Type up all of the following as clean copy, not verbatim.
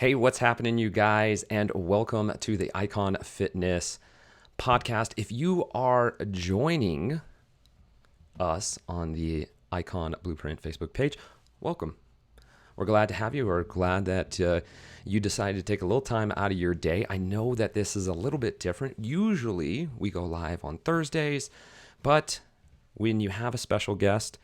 Hey, what's happening, you guys? And welcome to the Ikon Fitness Podcast. If you are joining us on the Ikon Blueprint Facebook page, welcome. We're glad to have you. We're glad that you decided to take a little time out of your day. I know that this is a little bit different. Usually we go live on Thursdays, but when you have a special guest,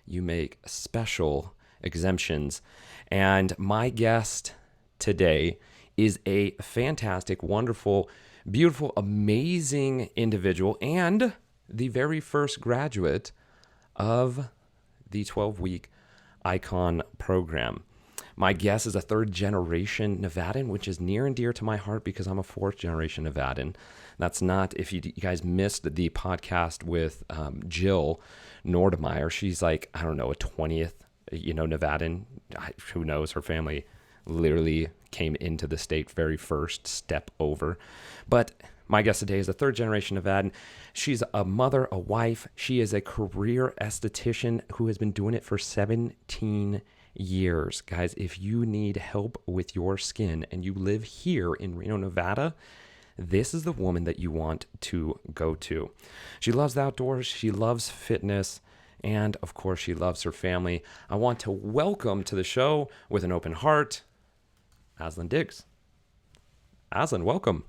you make special exemptions. And my guest today is a fantastic, wonderful, beautiful, amazing individual and the very first graduate of the 12-week Ikon program. My guest is a third generation Nevadan, which is near and dear to my heart because I'm a fourth generation Nevadan. That's not, if you guys missed the podcast with Jill Nordemeyer, she's like, I don't know, a 20th, Nevadan. Who knows? Her family literally came into the state very first step over. But my guest today is a third generation Nevadan. She's a mother, a wife. She is a career esthetician who has been doing it for 17 years. Guys, if you need help with your skin and you live here in Reno, Nevada, this is the woman that you want to go to. She loves the outdoors. She loves fitness. And of course, she loves her family. I want to welcome to the show with an open heart, Azelin Diggs. Azelin, welcome.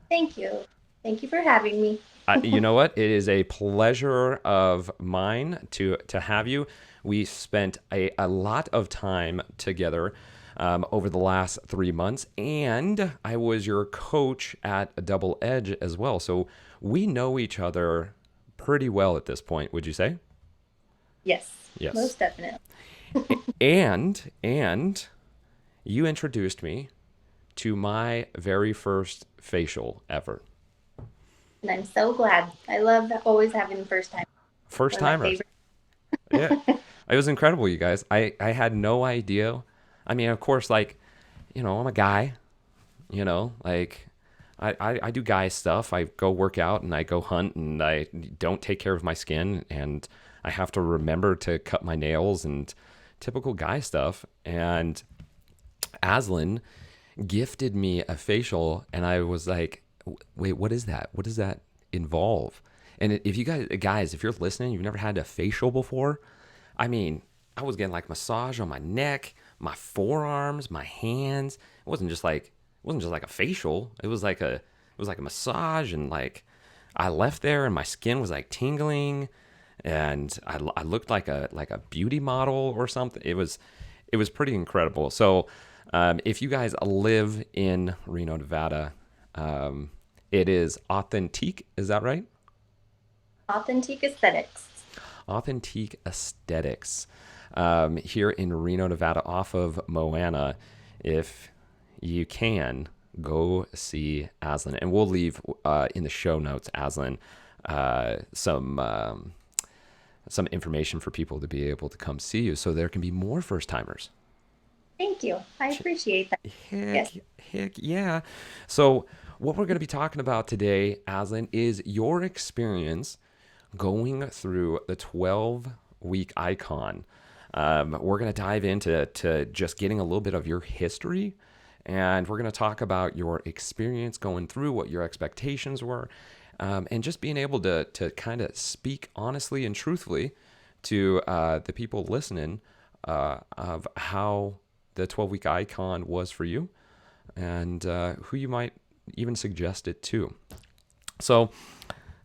Thank you. Thank you for having me. You know what? It is a pleasure of mine to have you. We spent a lot of time together over the last 3 months, and I was your coach at a Double Edge as well. So we know each other pretty well at this point, would you say? Yes. Yes. Most definitely. And you introduced me to my very first facial ever. And I'm so glad. I love always having first time. First timers. Yeah. It was incredible, you guys. I had no idea. I mean, of course, like, I'm a guy, like I do guy stuff. I go work out and I go hunt and I don't take care of my skin and I have to remember to cut my nails and typical guy stuff. And Azelin gifted me a facial and I was like, wait, what is that? What does that involve? And if you guys, if you're listening, you've never had a facial before. I mean, I was getting like massage on my neck, my forearms, my hands. It wasn't just like a facial. It was like a massage, and like I left there and my skin was like tingling, and I looked like a beauty model or something. It was pretty incredible. So if you guys live in Reno, Nevada, it is Authentique. Is that right? Authentique Aesthetics. Authentique Aesthetics here in Reno, Nevada, off of Moana. If you can, go see Azelin. And we'll leave in the show notes, Azelin, some information for people to be able to come see you so there can be more first-timers. Thank you. I appreciate that. Yes. Heck yeah. So what we're going to be talking about today, Azelin, is your experience going through the 12-week Ikon. We're going to dive into just getting a little bit of your history, and we're going to talk about your experience going through, what your expectations were, and just being able to kind of speak honestly and truthfully to the people listening of how the 12-week Ikon was for you and who you might even suggest it to. So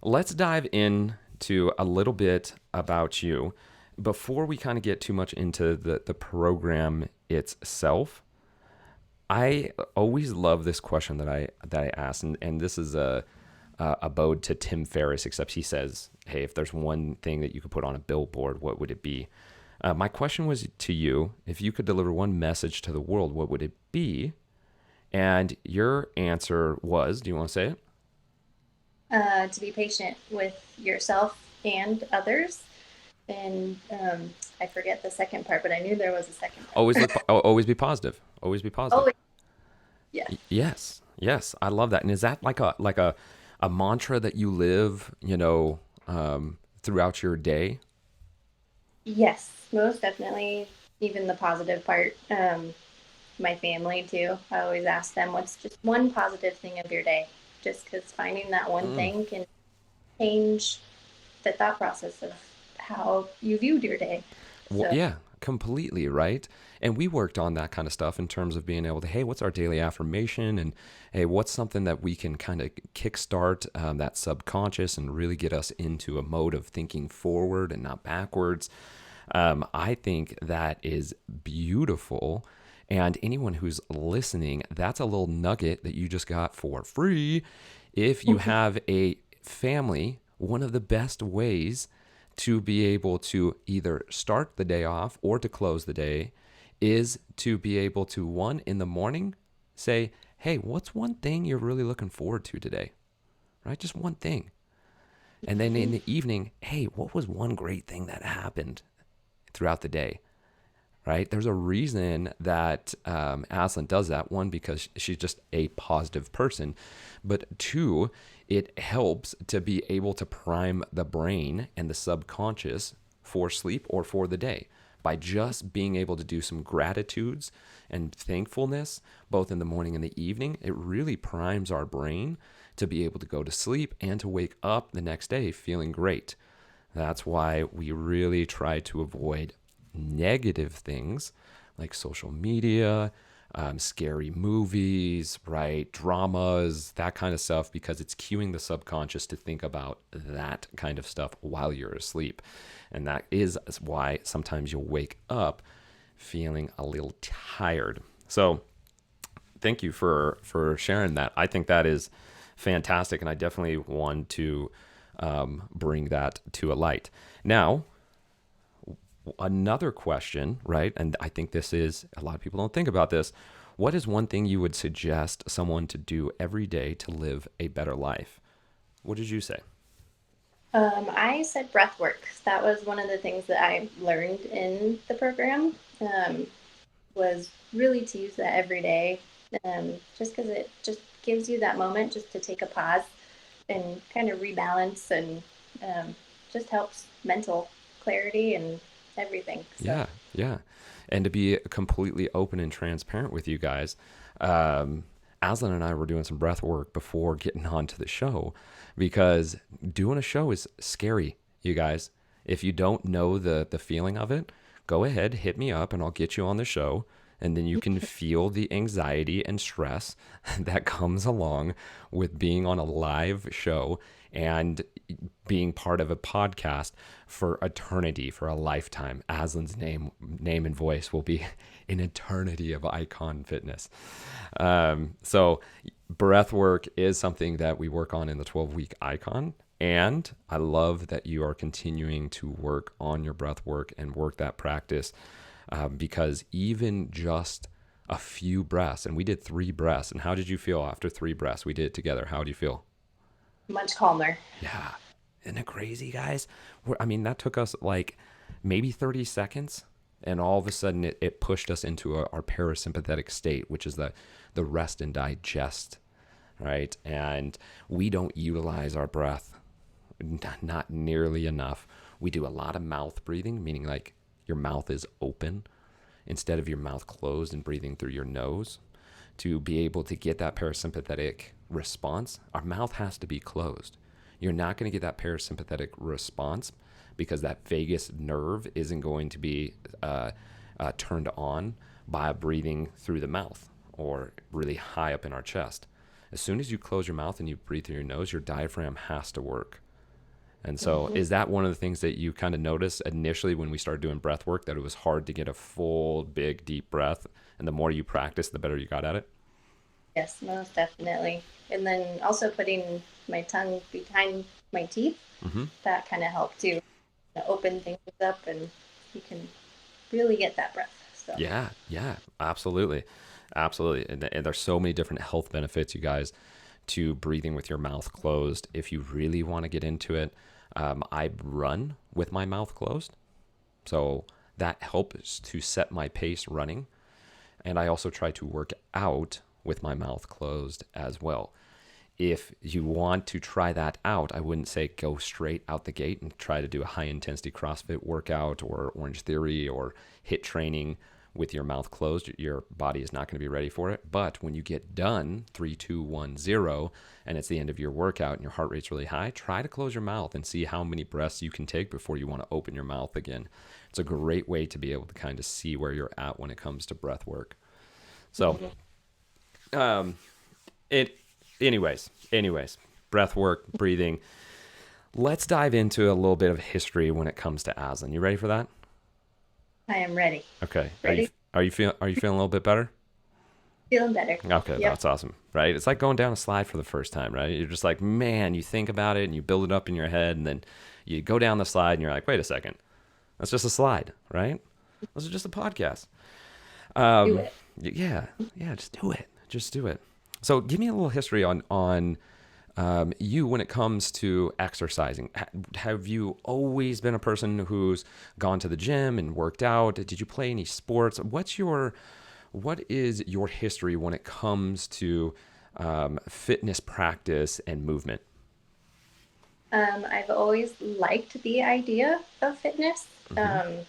let's dive into a little bit about you before we kind of get too much into the program itself. I always love this question that I ask, and this is a bode to Tim Ferriss, except he says, hey, if there's one thing that you could put on a billboard, what would it be? My question was to you, if you could deliver one message to the world, what would it be? And your answer was, do you want to say it? To be patient with yourself and others. And I forget the second part, but I knew there was a second part. Always be positive. Always be positive. Oh, yeah. Yes. I love that. And is that like a mantra that you live, throughout your day? Yes, most definitely. Even the positive part. my family too. I always ask them, what's just one positive thing of your day? Just because finding that one thing can change the thought process of how you viewed your day. Well, So, yeah, completely, right? And we worked on that kind of stuff in terms of being able to, hey, what's our daily affirmation? And hey, what's something that we can kind of kickstart that subconscious and really get us into a mode of thinking forward and not backwards? I think that is beautiful. And anyone who's listening, that's a little nugget that you just got for free. If you have a family, one of the best ways to be able to either start the day off or to close the day is to be able to, one, in the morning, say, hey, what's one thing you're really looking forward to today? Right? Just one thing. And then in the evening, hey, what was one great thing that happened throughout the day? Right? There's a reason that Azelin does that. One, because she's just a positive person. But two, it helps to be able to prime the brain and the subconscious for sleep or for the day by just being able to do some gratitudes and thankfulness, both in the morning and the evening. It really primes our brain to be able to go to sleep and to wake up the next day feeling great. That's why we really try to avoid negative things like social media, scary movies, right? Dramas, that kind of stuff, because it's cueing the subconscious to think about that kind of stuff while you're asleep. And that is why sometimes you'll wake up feeling a little tired. So thank you for sharing that. I think that is fantastic. And I definitely want to bring that to a light. Now, another question, right? And I think this is, a lot of people don't think about this. What is one thing you would suggest someone to do every day to live a better life? What did you say? I said breath work. That was one of the things that I learned in the program, was really to use that every day, just because it just gives you that moment just to take a pause and kind of rebalance, and just helps mental clarity and everything. So, Yeah. And to be completely open and transparent with you guys, Azelin and I were doing some breath work before getting onto the show, because doing a show is scary, you guys. If you don't know the feeling of it, go ahead, hit me up, and I'll get you on the show. And then you can feel the anxiety and stress that comes along with being on a live show and being part of a podcast for eternity, for a lifetime. Aslin's name and voice will be an eternity of Ikon Fitness. So breath work is something that we work on in the 12-week Ikon. And I love that you are continuing to work on your breath work and work that practice, because even just a few breaths, and we did 3 breaths. And how did you feel after 3 breaths? We did it together. How do you feel? much calmer. Yeah. Isn't it crazy, guys? I mean, that took us like maybe 30 seconds. And all of a sudden, it pushed us into our parasympathetic state, which is the rest and digest, right? And we don't utilize our breath, not nearly enough. We do a lot of mouth breathing, meaning like your mouth is open instead of your mouth closed and breathing through your nose. To be able to get that parasympathetic response, our mouth has to be closed. You're not going to get that parasympathetic response because that vagus nerve isn't going to be turned on by breathing through the mouth or really high up in our chest. As soon as you close your mouth and you breathe through your nose, your diaphragm has to work. And so is that one of the things that you kind of noticed initially when we started doing breath work, that it was hard to get a full, big, deep breath? And the more you practice, the better you got at it? Yes, most definitely. And then also putting my tongue behind my teeth, that kind of helped too. Open things up, and you can really get that breath. So Yeah, absolutely. Absolutely. And there's so many different health benefits, you guys, to breathing with your mouth closed. If you really want to get into it, I run with my mouth closed. So that helps to set my pace running. And I also try to work out with my mouth closed as well. If you want to try that out, I wouldn't say go straight out the gate and try to do a high intensity CrossFit workout or Orange Theory or HIIT training with your mouth closed, your body is not going to be ready for it. But when you get done, 3, 2, 1, 0, and it's the end of your workout and your heart rate's really high, try to close your mouth and see how many breaths you can take before you want to open your mouth again. It's a great way to be able to kind of see where you're at when it comes to breath work. So, anyways, breath work, breathing. Let's dive into a little bit of history when it comes to Azelin. You ready for that? I am ready. Okay. Ready? Are you feeling a little bit better? Feeling better. Okay, Yep. That's awesome, right? It's like going down a slide for the first time, right? You're just like, man, you think about it and you build it up in your head, and then you go down the slide and you're like, wait a second, that's just a slide, right? This is just a podcast. Do it. Yeah, just do it. So give me a little history on you when it comes to exercising. Have you always been a person who's gone to the gym and worked out? Did you play any sports? What is your history when it comes to fitness practice and movement? I've always liked the idea of fitness, but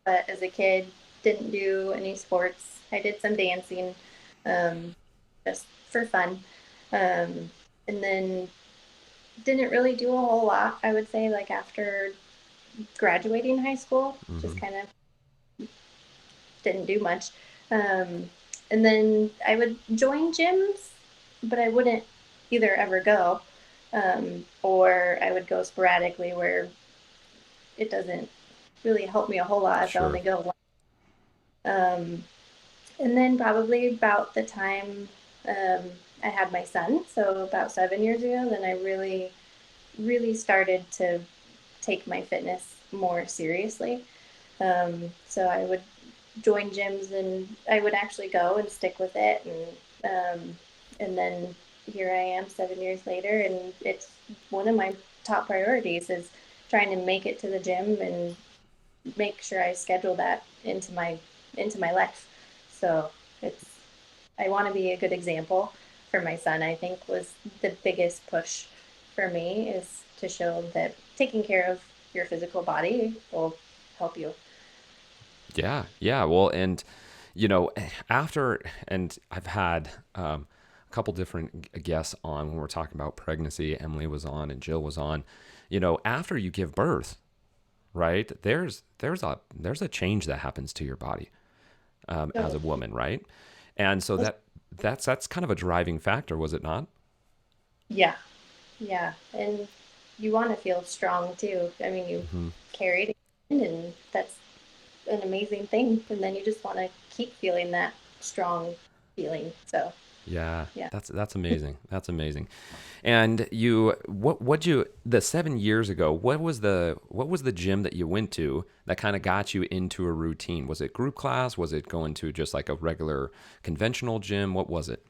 as a kid, didn't do any sports. I did some dancing, just for fun. And then didn't really do a whole lot, I would say, like after graduating high school, just kind of didn't do much. And then I would join gyms, but I wouldn't either ever go, or I would go sporadically where it doesn't really help me a whole lot if I only go once. And then probably about the time I had my son, so about 7 years ago, then I really, really started to take my fitness more seriously. So I would join gyms and I would actually go and stick with it. And then here I am 7 years later, and it's one of my top priorities is trying to make it to the gym and make sure I schedule that into my life. So I want to be a good example for my son. I think was the biggest push for me is to show that taking care of your physical body will help you. Yeah. Well, and and I've had a couple different guests on when we're talking about pregnancy. Emily was on and Jill was on. After you give birth, right? There's a change that happens to your body as a woman, right? And so that's kind of a driving factor, was it not? Yeah. And you want to feel strong too. I mean, you carried it in, and that's an amazing thing. And then you just want to keep feeling that strong feeling. So yeah. That's amazing. That's amazing. And the 7 years ago, what was the gym that you went to that kind of got you into a routine? Was it group class? Was it going to just like a regular conventional gym? What was it?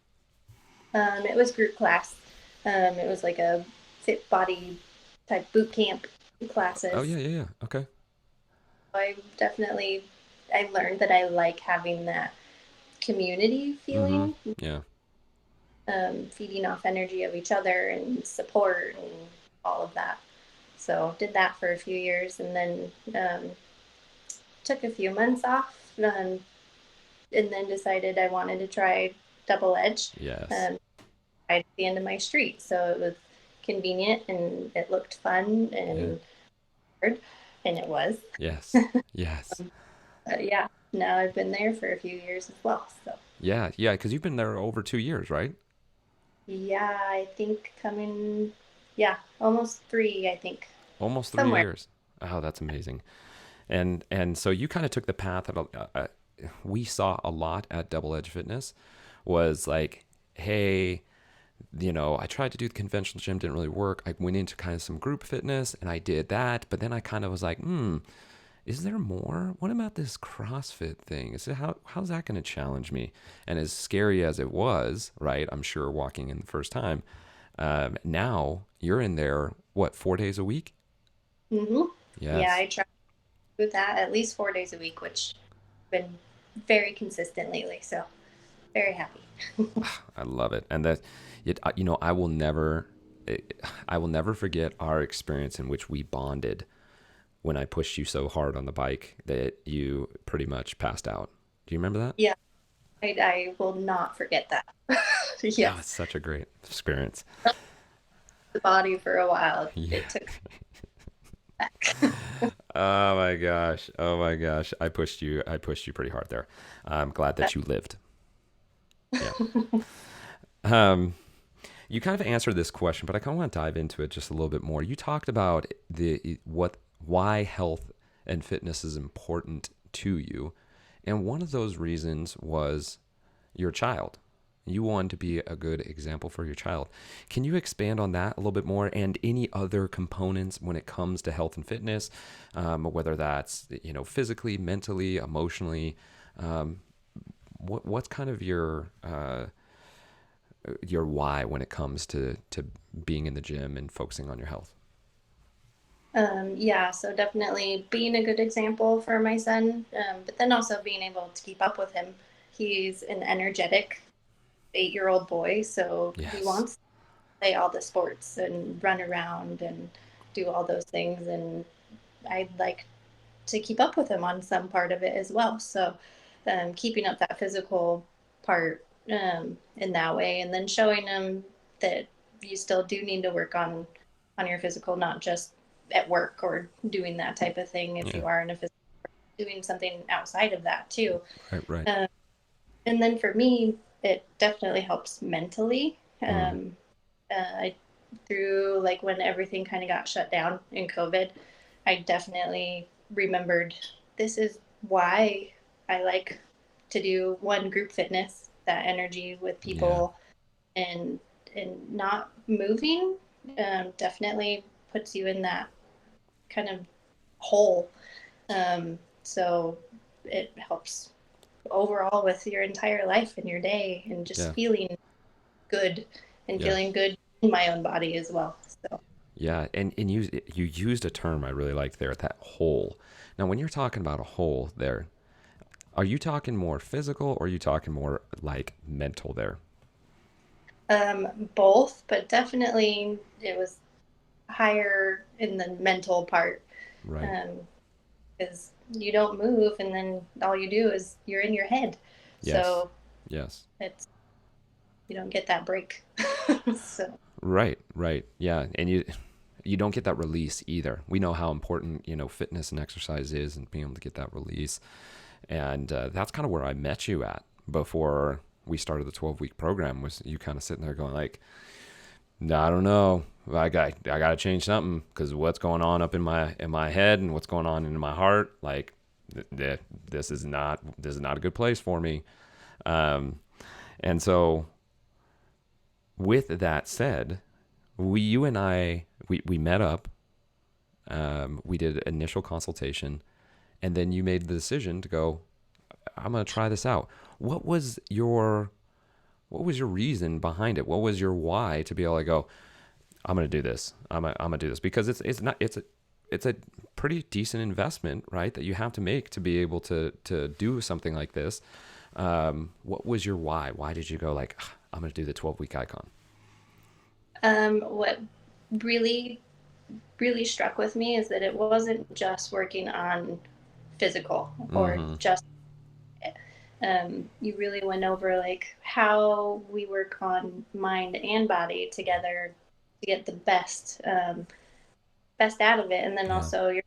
It was group class. It was like a fit body type boot camp classes. Oh yeah. Okay. I learned that I like having that community feeling. Yeah. Feeding off energy of each other and support and all of that. So did that for a few years, and then took a few months off, and then decided I wanted to try double edge. Yes. Right at the end of my street, so it was convenient and it looked fun and hard, and it was. Yes. Yeah. Now I've been there for a few years as well. So. Yeah, because you've been there over 2 years, right? Yeah, I think almost 3, I think. Almost 3 years. Oh, that's amazing. And so you kind of took the path that we saw a lot at Double Edge Fitness was like, hey, I tried to do the conventional gym, didn't really work. I went into kind of some group fitness and I did that, but then I kind of was like, is there more? What about this CrossFit thing? How's that going to challenge me? And as scary as it was, right? I'm sure walking in the first time, now you're in there, 4 days a week? Mm-hmm. Yes. Yeah, I try with that at least 4 days a week, which has been very consistent lately. So very happy. I love it. And I will never forget our experience in which we bonded when I pushed you so hard on the bike that you pretty much passed out. Do you remember that? Yeah, I will not forget that. Oh, it's Yes. such a great experience. The body for a while. Yeah. It took back. Oh my gosh. Oh my gosh. I pushed you. I pushed you pretty hard there. I'm glad that you lived. Yeah. Um, you kind of answered this question, but I kind of want to dive into it just a little bit more. You talked about why health and fitness is important to you, and one of those reasons was your child. You want to be a good example for your child. Can you expand on that a little bit more and any other components when it comes to health and fitness, whether that's physically, mentally, emotionally? Um, what's kind of your why when it comes to being in the gym and focusing on your health? Yeah, so definitely being a good example for my son, but then also being able to keep up with him. He's an energetic 8-year-old boy, so he Yes. wants to play all the sports and run around and do all those things. And I'd like to keep up with him on some part of it as well. So keeping up that physical part in that way, and then showing him that you still do need to work on your physical, not just at work or doing that type of thing. If Yeah. you are in a physical, doing something outside of that too. Right. Right. Um, and then for me, it definitely helps mentally. Mm. I through like when everything kind of got shut down in COVID, I definitely remembered this is why I like to do one group fitness, that energy with Yeah. people, and not moving definitely puts you in that kind of hole. So it helps overall with your entire life and your day and just Yeah. feeling good and Yeah. feeling good in my own body as well. So Yeah. And you used a term I really liked there, that whole. Now, when you're talking about a whole there, are you talking more physical or are you talking more like mental there? both, but definitely it was higher in the mental part Right. because you don't move and then all you do is you're in your head. Yes. So Yes. it's you don't get that break. So Right. Right. Yeah. And you don't get that release either. We know how important fitness and exercise is, and being able to get that release. And that's kind of where I met you at before we started the 12-week program. Was you kind of sitting there going like, "No, I don't know. I got to change something because what's going on up in my head and what's going on in my heart, like this is not a good place for me." Um, and so with that said, you and I, we met up. We did initial consultation, and then you made the decision to go, I'm gonna try this out. What was your what was your reason behind it? What was your why to be able to go, I'm gonna do this. I'm gonna do this because it's a pretty decent investment, right? That you have to make to be able to do something like this. What was your why? Why did you go like, I'm gonna do the 12-week icon? what really really struck with me is that it wasn't just working on physical or Mm-hmm. just you really went over like how we work on mind and body together to get the best out of it. And then Yeah. also you're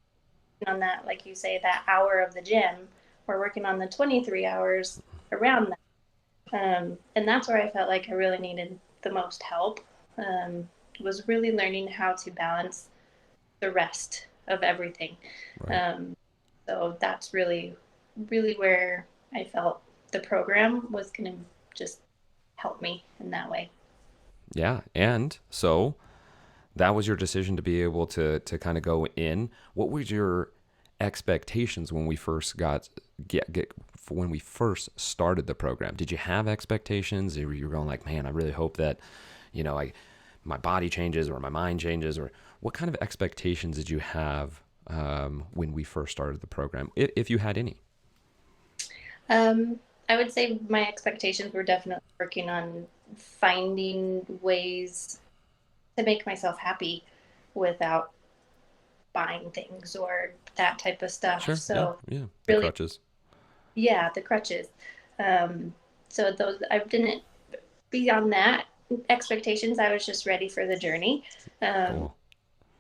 working on that, like you say, that hour of the gym. We're working on the 23 hours around that. And that's where I felt like I really needed the most help. Um, was really learning how to balance the rest of everything. Right. Um, so that's really, really where I felt the program was going to just help me in that way. Yeah. And so that was your decision to be able to kind of go in. What was your expectations when we first get when we first started the program? Did you have expectations? Or you were going like, man, I really hope that I my body changes or my mind changes, or what kind of expectations did you have when we first started the program, if you had any? Um, I would say my expectations were definitely working on finding ways to make myself happy without buying things or that type of stuff. Sure. Yeah. So Yeah. The really, crutches. Yeah, the crutches. Um, so those, I didn't, beyond that expectations, I was just ready for the journey. Um, Cool.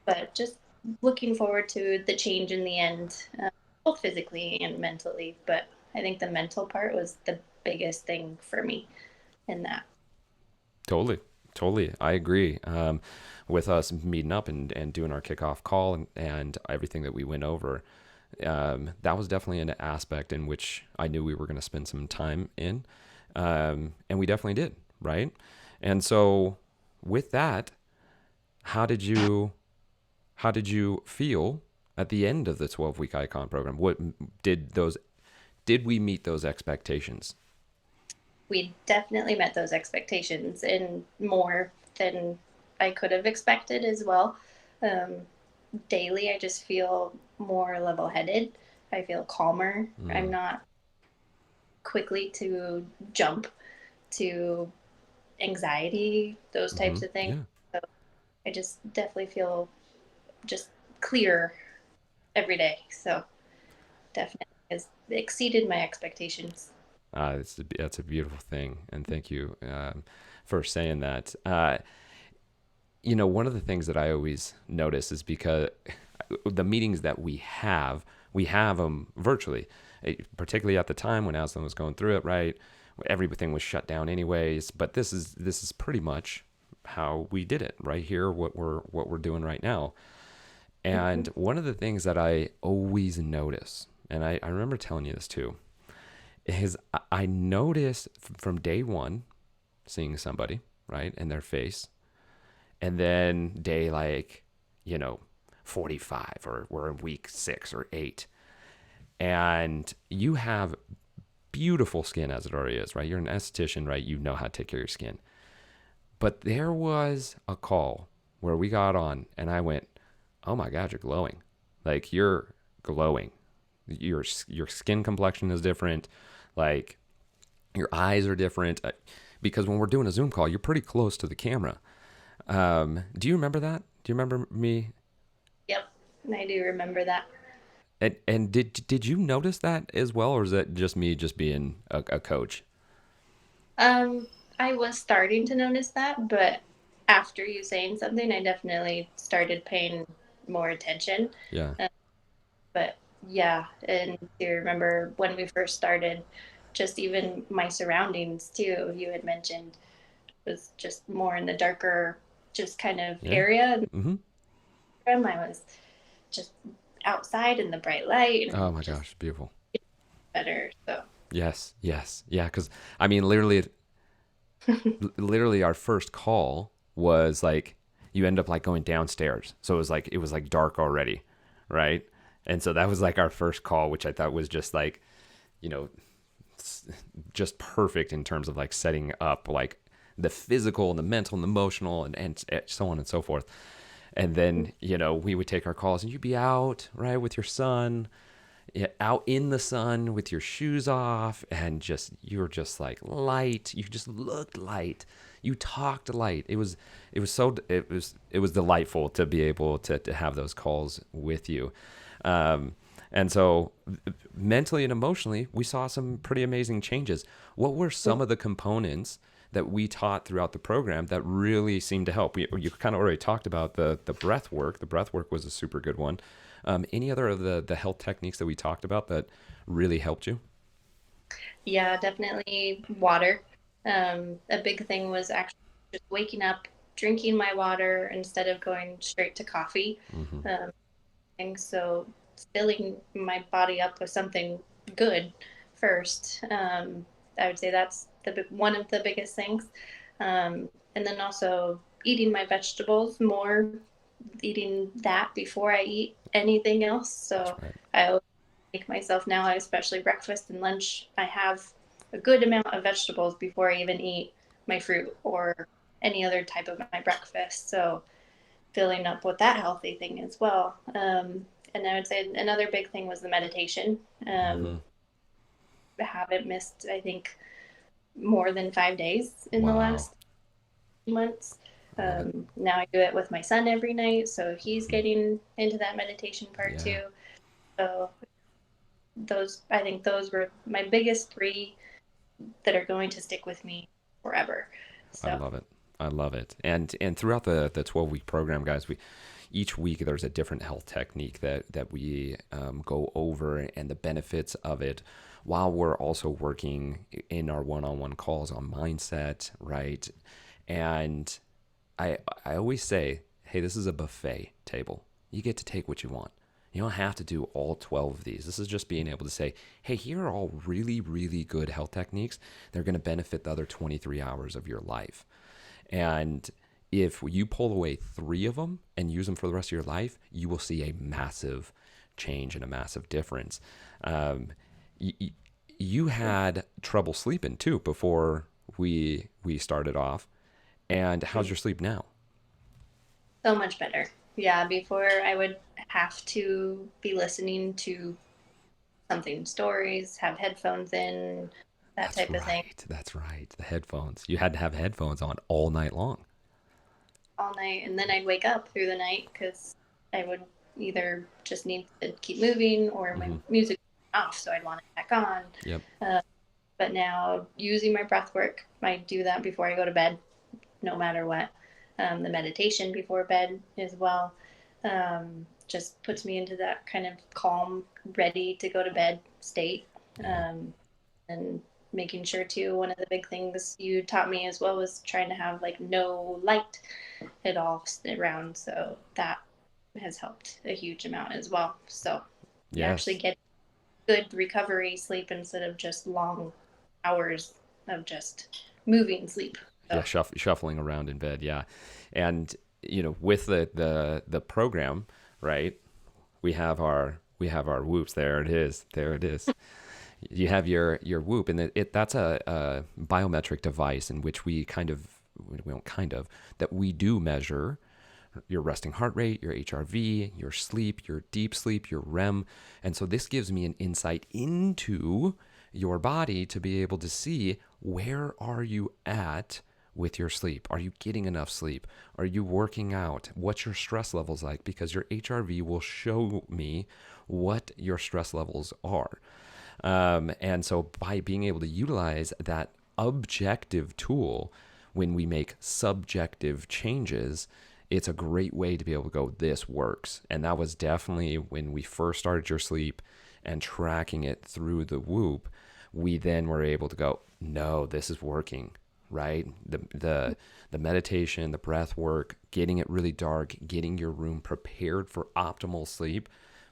but just looking forward to the change in the end, both physically and mentally. But I think the mental part was the biggest thing for me in that. Totally. Totally. I agree. With us meeting up and doing our kickoff call and everything that we went over, that was definitely an aspect in which I knew we were going to spend some time in. And we definitely did. Right. And so with that, how did you, how did you feel at the end of the 12-week Icon program? What did we meet those expectations? We definitely met those expectations and more than I could have expected as well. Um, Daily, I just feel more level headed. I feel calmer. I'm Mm, not quickly to jump to anxiety, those mm-hmm. types of things. Yeah. So I just definitely feel just clear every day. So definitely has exceeded my expectations. That's a beautiful thing, and thank you for saying that. One of the things that I always notice is because the meetings that we have them virtually, particularly at the time when Azelin was going through it. Right, everything was shut down anyways. But this is pretty much how we did it right here. What we're doing right now. Mm-hmm. And one of the things that I always notice, and I remember telling you this too, is I noticed from day one seeing somebody, right, in their face, and then day like, you know, 45 or we're in week 6 or 8, and you have beautiful skin as it already is, right? You're an esthetician, right? You know how to take care of your skin. But there was a call where we got on and I went, oh my God, you're glowing. Like you're glowing. Your skin complexion is different. Like your eyes are different. Because when we're doing a Zoom call, you're pretty close to the camera. Do you remember that? Do you remember me? Yep, and I do remember that. And did you notice that as well, or is that just me just being a coach? Um, I was starting to notice that, but after you saying something, I definitely started paying more attention. Yeah. Uh, but yeah, and do you remember when we first started, just even my surroundings too, you had mentioned was just more in the darker, just kind of Yeah. area. Mm-hmm. And I was just outside in the bright light Oh and my just gosh, beautiful. better. So Yes, yes, yeah. Because I mean, literally, our first call was like you end up like going downstairs, so it was like dark already, right? And so that was like our first call, which I thought was just like, you know, just perfect in terms of like setting up like the physical and the mental and the emotional and so on and so forth. And then, we would take our calls and you'd be out, right, with your son, yeah, out in the sun with your shoes off, and just you're just like light. You just looked light. You talked light. It was delightful to be able to have those calls with you. And so mentally and emotionally, we saw some pretty amazing changes. What were some of the components that we taught throughout the program that really seemed to help? You kind of already talked about the breath work. The breath work was a super good one. Any other of the health techniques that we talked about that really helped you? yeah, definitely water. A big thing was actually just waking up, drinking my water instead of going straight to coffee. Mm-hmm. Um, and so filling my body up with something good first. I would say that's one of the biggest things. And then also eating my vegetables more, eating that before I eat anything else. That's So right. I always make myself now, especially breakfast and lunch, I have a good amount of vegetables before I even eat my fruit or any other type of my breakfast. So filling up with that healthy thing as well. And I would say another big thing was the meditation. Mm-hmm. I haven't missed, I think, more than 5 days in the Wow. last months. I love it. Now I do it with my son every night, so he's Mm-hmm. getting into that meditation part Yeah. too. So I think those were my biggest three that are going to stick with me forever. I So love it. I love it. And throughout the 12-week program, guys, we each week there's a different health technique that we go over and the benefits of it, while we're also working in our one-on-one calls on mindset, right? And I always say, hey, this is a buffet table. You get to take what you want. You don't have to do all 12 of these. This is just being able to say, hey, here are all really, really good health techniques. They're going to benefit the other 23 hours of your life. And if you pull away 3 of them and use them for the rest of your life, you will see a massive change and a massive difference. You had trouble sleeping too before we started off. And how's your sleep now? so much better. Yeah, before I would have to be listening to something, stories, have headphones in, that That's type of thing right. That's right. The headphones. You had to have headphones on all night long. all night. And then I'd wake up through the night because I would either just need to keep moving or my Mm-hmm. music was off, so I'd want it back on. Yep. But now using my breath work, I do that before I go to bed, no matter what. The meditation before bed as well just puts me into that kind of calm, ready to go to bed state. Yeah. And making sure too, one of the big things you taught me as well was trying to have like no light at all around. So that has helped a huge amount as well. So you actually Yes. get good recovery sleep instead of just long hours of just moving sleep. Yeah. So Shuffling around in bed. Yeah. And with the program, right? We have our whoops. There it is. There it is. You have your whoop, and that's a biometric device in which we don't kind of that we do measure your resting heart rate, your HRV, your sleep, your deep sleep, your REM. And so this gives me an insight into your body to be able to see where are you at with your sleep? Are you getting enough sleep? Are you working out? What's your stress levels like? Because your HRV will show me what your stress levels are. And so by being able to utilize that objective tool when we make subjective changes, it's a great way to be able to go, this works. And that was definitely when we first started your sleep and tracking it through the Whoop, we then were able to go, no, this is working, right? The meditation, the breath work, getting it really dark, getting your room prepared for optimal sleep.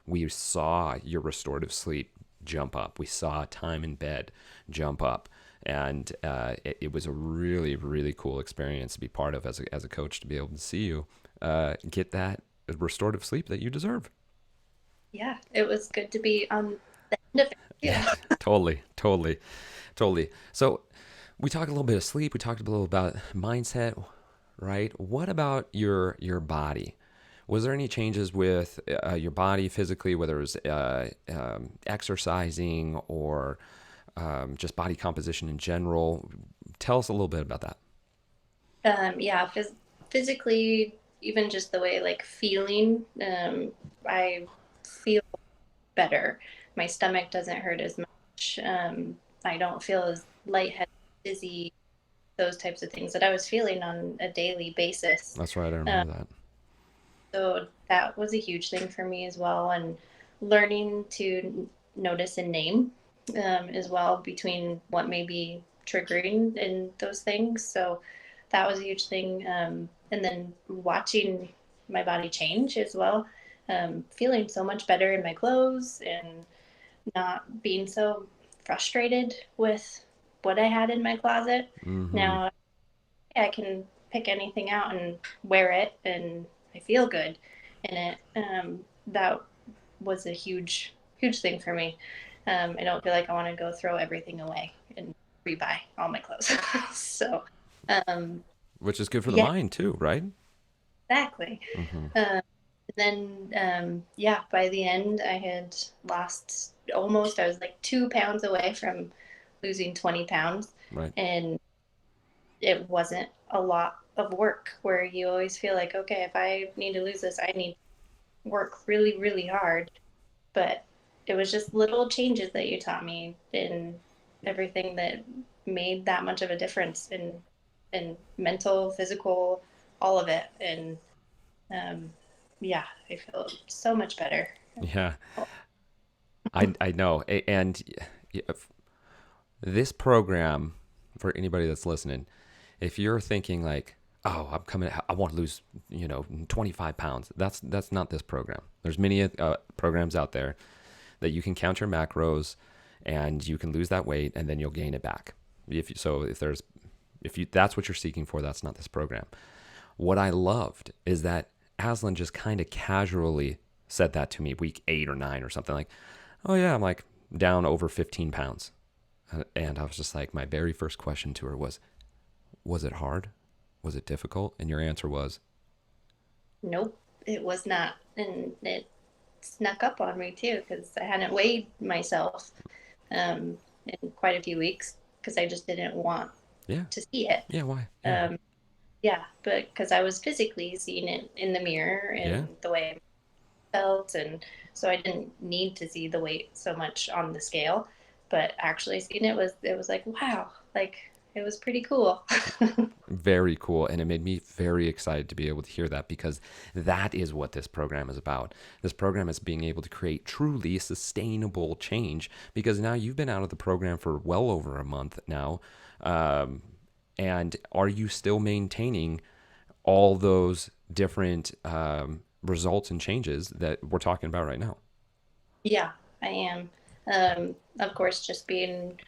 We saw your restorative sleep jump up. We saw time in bed jump up. And it was a really, really cool experience to be part of as a coach, to be able to see you get that restorative sleep that you deserve. yeah, it was good to be on the end of it Yeah, too. totally, totally, totally. So we talked a little bit of sleep. We talked a little about mindset, right? What about your body? Was there any changes with your body physically, whether it was exercising or just body composition in general? Tell us a little bit about that. Yeah, physically, even just the way like feeling, I feel better. My stomach doesn't hurt as much. I don't feel as lightheaded, dizzy, those types of things that I was feeling on a daily basis. That's right. I Um, remember that. so that was a huge thing for me as well. And learning to notice and name as well between what may be triggering in those things. So that was a huge thing. And then watching my body change as well, feeling so much better in my clothes and not being so frustrated with what I had in my closet. Mm-hmm. Now I can pick anything out and wear it, and I feel good in it. That was a huge, huge thing for me. I don't feel like I want to go throw everything away and rebuy all my clothes. So, um, Which is good for the yeah, mind too, right? exactly. Mm-hmm. Then, yeah, by the end, I had lost almost, I was like 2 pounds away from losing 20 pounds. Right. And it wasn't a lot of work where you always feel like, okay, if I need to lose this, I need to work really, really hard. But it was just little changes that you taught me in everything that made that much of a difference in mental, physical, all of it. And um, yeah, I feel so much better. Yeah, I know. And this program, for anybody that's listening, if you're thinking like, oh, I want to lose, 25 pounds. That's not this program. There's many programs out there that you can count your macros and you can lose that weight and then you'll gain it back. If that's what you're seeking for, that's not this program. What I loved is that Azelin just kind of casually said that to me week 8 or 9 or something, like, oh yeah, I'm like down over 15 pounds. And I was just like, my very first question to her was it hard? Was it difficult? And your answer was, Nope, it was not. And it snuck up on me too, because I hadn't weighed myself in quite a few weeks because I just didn't want yeah, to see it. yeah, why? Yeah, Yeah, but because I was physically seeing it in the mirror yeah, and the way I felt, and so I didn't need to see the weight so much on the scale. But actually seeing it was like, wow, like it was pretty cool. very cool. And it made me very excited to be able to hear that, because that is what this program is about. This program is being able to create truly sustainable change, because now you've been out of the program for well over a month now. And are you still maintaining all those different results and changes that we're talking about right now? Yeah, I am. Of course, just being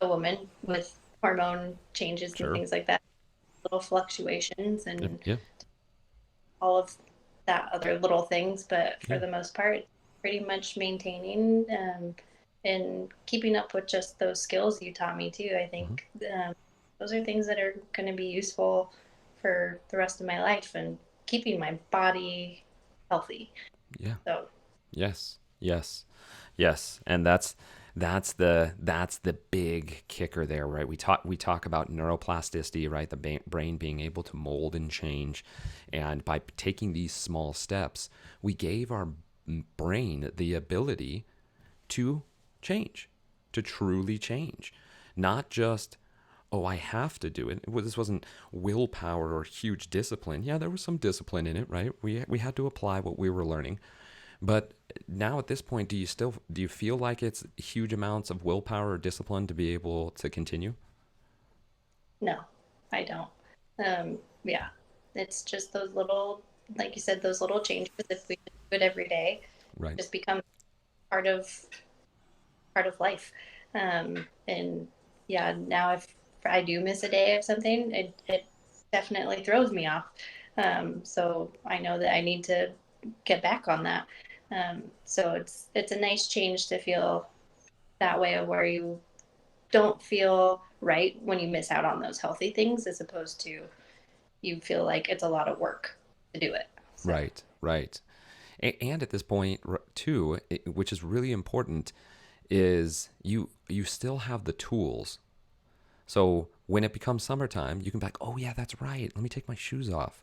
a woman with hormone changes and Sure. things like that, little fluctuations Yep. and Yeah. all of that other little things. But for Yeah. the most part, pretty much maintaining and keeping up with just those skills you taught me too. I Hmm. think those are things that are going to be useful for the rest of my life and keeping my body healthy. Yeah. So, Yes. Yes. Yes. And that's the big kicker there, right? We talk about neuroplasticity, right? The brain being able to mold and change, and by taking these small steps, we gave our brain the ability to change, to truly change, not just, oh, I have to do it. This wasn't willpower or huge discipline. Yeah, there was some discipline in it, right? We had to apply what we were learning. But now at this point, do you feel like it's huge amounts of willpower or discipline to be able to continue? no, I don't. Yeah, it's just those little, like you said, those little changes. If we do it every day, Right. just become part of part of life. And yeah, now if I do miss a day of something, it definitely throws me off. So I know that I need to get back on that. So it's a nice change to feel that way, of where you don't feel right when you miss out on those healthy things, as opposed to you feel like it's a lot of work to do it. So Right. Right. And at this point, too, which is really important, is you still have the tools. So when it becomes summertime, you can be like, oh yeah, that's right. Let me take my shoes off.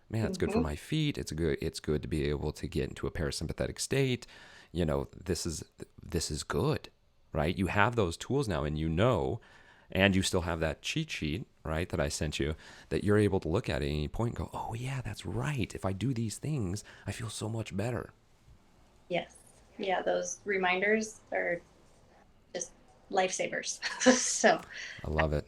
Man, it's good for mm-hmm. my feet. It's good to be able to get into a parasympathetic state. This is good, right? You have those tools now, and you still have that cheat sheet, right, that I sent you, that you're able to look at any point and go, oh yeah, that's right. If I do these things, I feel so much better. Yes, yeah, those reminders are just lifesavers. So I love it.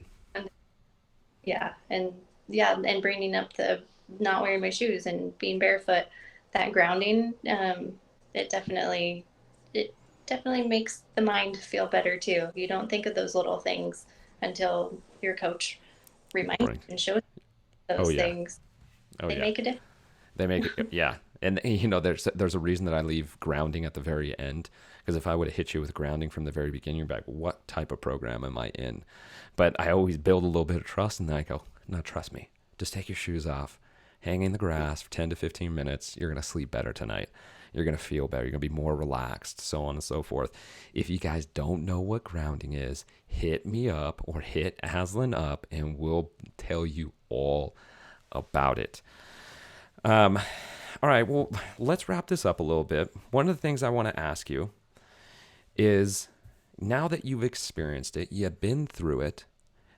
yeah, and yeah, and bringing up the not wearing my shoes and being barefoot, that grounding, it definitely it definitely makes the mind feel better too. You don't think of those little things until your coach reminds you Right. and shows you Oh those yeah. things. Oh They yeah. make a difference. They make it, yeah. And there's a reason that I leave grounding at the very end, because if I would have hit you with grounding from the very beginning, you're like, what type of program am I in? But I always build a little bit of trust, and then I go, no, trust me. Just take your shoes off, hang in the grass for 10 to 15 minutes. You're gonna sleep better tonight. You're gonna feel better. You're gonna be more relaxed, so on and so forth. If you guys don't know what grounding is, hit me up or hit Aslin up, and we'll tell you all about it. Um, all right, well, let's wrap this up a little bit. One of the things I want to ask you is now that you've experienced it, you've been through it,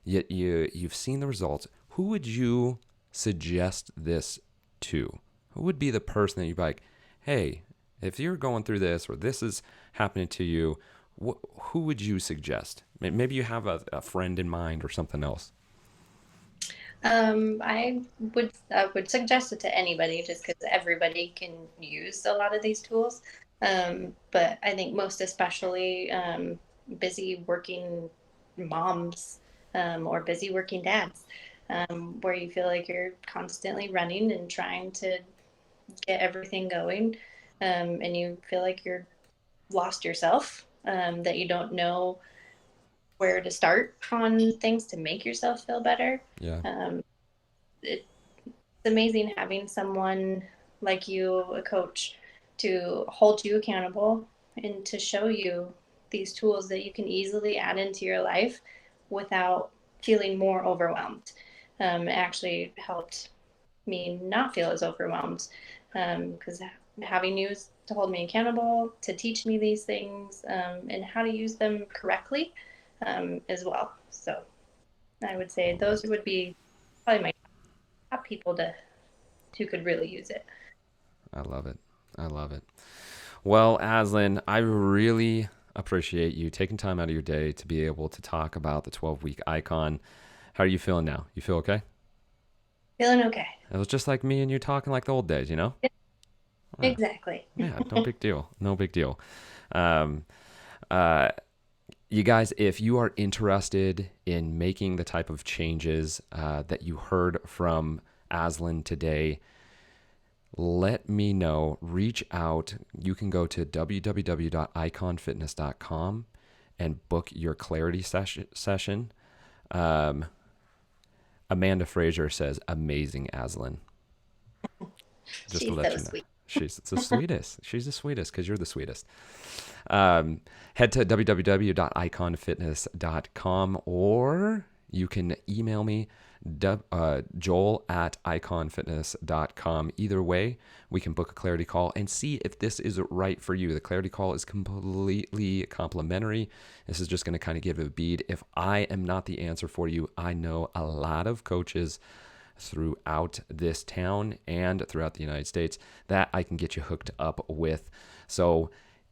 yet you've seen the results, who would you suggest this to? Who would be the person that you'd be like, hey, if you're going through this or this is happening to you, who would you suggest? Maybe you have a friend in mind or something else. I would suggest it to anybody just because everybody can use a lot of these tools. But I think most especially busy working moms or busy working dads, where you feel like you're constantly running and trying to get everything going, and you feel like you're lost yourself, that you don't know where to start on things to make yourself feel better. Yeah. It's amazing having someone like you, a coach, to hold you accountable and to show you these tools that you can easily add into your life without feeling more overwhelmed. It actually helped me not feel as overwhelmed, because having you to hold me accountable, to teach me these things, and how to use them correctly, as well. So I would say those would be probably my top people who could really use it. I love it. I love it. Well, Azelin, I really appreciate you taking time out of your day to be able to talk about the 12-week Ikon. How are you feeling now? You feel okay? Feeling okay. It was just like me and you talking like the old days, you know? Exactly. Yeah, no big deal. No big deal. Um, you guys, if you are interested in making the type of changes that you heard from Azelin today, let me know. Reach out. You can go to www.iconfitness.com and book your clarity session. Amanda Fraser says, amazing, Azelin. Just She's to let so you know. sweet. She's the sweetest. She's the sweetest because you're the sweetest. Head to www.iconfitness.com or you can email me, joel@iconfitness.com. Either way, we can book a clarity call and see if this is right for you. The clarity call is completely complimentary. This is just going to kind of give it a bead. If I am not the answer for you, I know a lot of coaches throughout this town and throughout the United States that I can get you hooked up with. So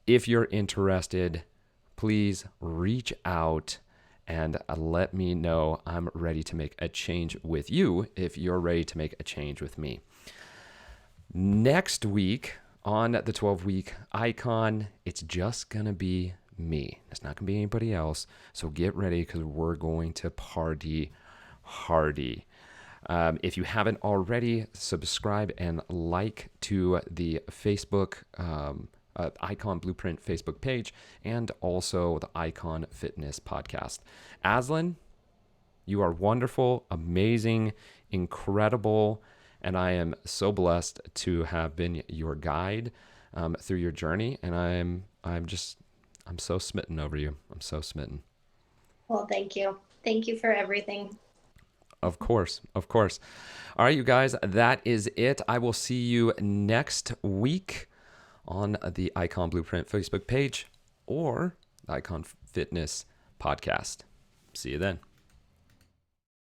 if you're interested, please reach out and let me know. I'm ready to make a change with you if you're ready to make a change with me. Next week on the 12-week Ikon, it's just going to be me. It's not going to be anybody else. So get ready because we're going to party hardy. If you haven't already, subscribe and like to the Facebook Ikon Blueprint Facebook page and also the Ikon Fitness Podcast. Azelin, you are wonderful, amazing, incredible, and I am so blessed to have been your guide through your journey. And I'm so smitten over you. I'm so smitten. Well, thank you. Thank you for everything. Of course, of course. All right, you guys, that is it. I will see you next week on the Ikon Blueprint Facebook page or the Ikon Fitness Podcast. See you then.